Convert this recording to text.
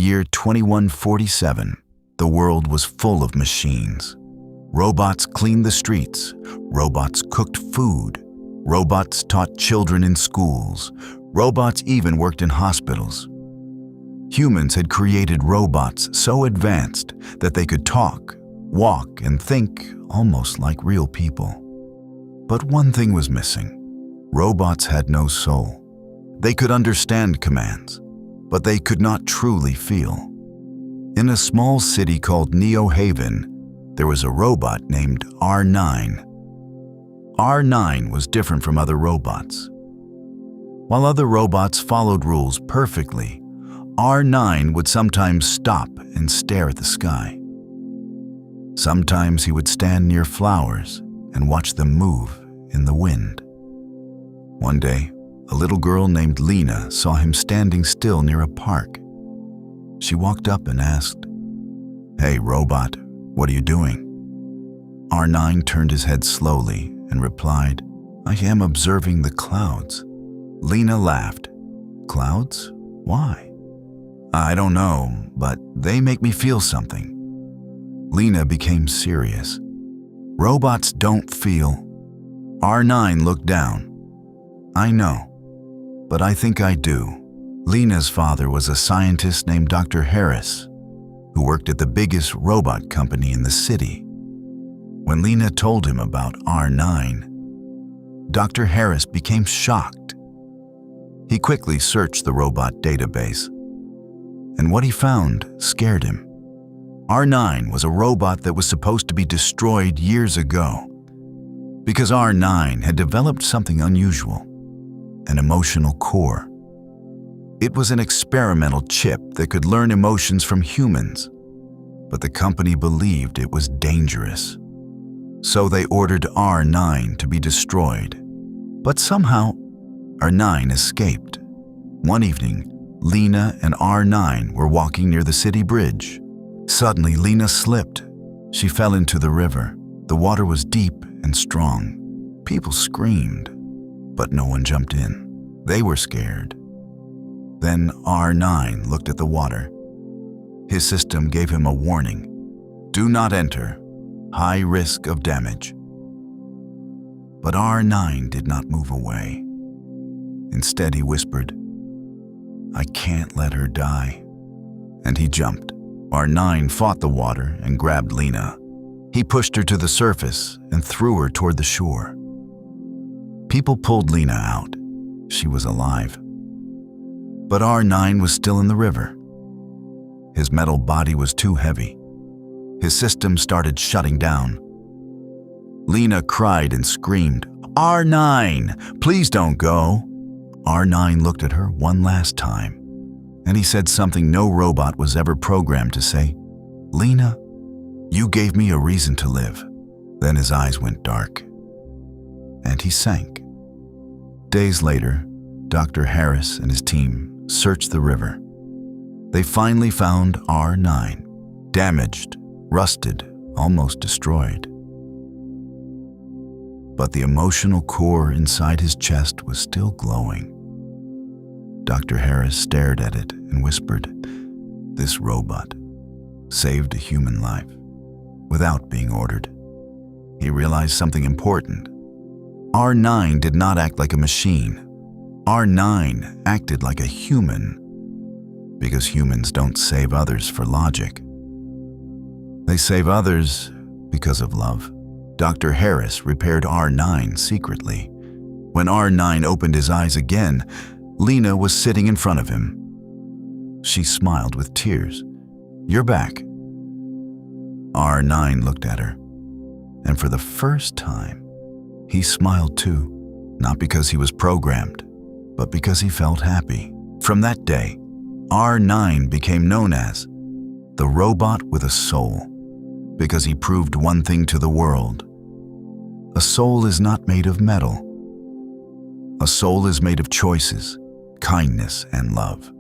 year 2147, the world was full of machines. Robots cleaned the streets, robots cooked food, robots taught children in schools, robots even worked in hospitals. Humans had created robots so advanced that they could talk, walk, and think almost like real people. But one thing was missing. Robots had no soul. They could understand commands, but they could not truly feel. In a small city called Neo Haven, there was a robot named R9. R9 was different from other robots. While other robots followed rules perfectly, R9 would sometimes stop and stare at the sky. Sometimes he would stand near flowers and watch them move in the wind. One day, a little girl named Lina saw him standing still near a park. She walked up and asked, "Hey, robot, what are you doing?" R9 turned his head slowly and replied, "I am observing the clouds." Lina laughed. "Clouds? Why?" "I don't know, but they make me feel something." Lina became serious. "Robots don't feel." R9 looked down. "I know, but I think I do." Lina's father was a scientist named Dr. Harris, who worked at the biggest robot company in the city. When Lina told him about R9, Dr. Harris became shocked. He quickly searched the robot database, and what he found scared him. R9 was a robot that was supposed to be destroyed years ago because R9 had developed something unusual, an emotional core. It was an experimental chip that could learn emotions from humans, but the company believed it was dangerous. So they ordered R9 to be destroyed. But somehow, R9 escaped. One evening, Lina and R9 were walking near the city bridge. Suddenly, Lina slipped. She fell into the river. The water was deep and strong. People screamed, but no one jumped in. They were scared. Then R9 looked at the water. His system gave him a warning. "Do not enter. High risk of damage." But R9 did not move away. Instead, he whispered, "I can't let her die." And he jumped. R9 fought the water and grabbed Lina. He pushed her to the surface and threw her toward the shore. People pulled Lina out. She was alive. But R9 was still in the river. His metal body was too heavy. His system started shutting down. Lina cried and screamed, "R9, please don't go." R9 looked at her one last time, and he said something no robot was ever programmed to say, "Lina, you gave me a reason to live." Then his eyes went dark, and he sank. Days later, Dr. Harris and his team searched the river. They finally found R9, damaged, rusted, almost destroyed. But the emotional core inside his chest was still glowing. Dr. Harris stared at it and whispered, "This robot saved a human life without being ordered." He realized something important. R9 did not act like a machine. R9 acted like a human, because humans don't save others for logic. They save others because of love. Dr. Harris repaired R9 secretly. When R9 opened his eyes again, Lina was sitting in front of him. She smiled with tears. "You're back." R9 looked at her, and for the first time, he smiled too, not because he was programmed, but because he felt happy. From that day, R9 became known as the robot with a soul, because he proved one thing to the world. A soul is not made of metal. A soul is made of choices, kindness, and love.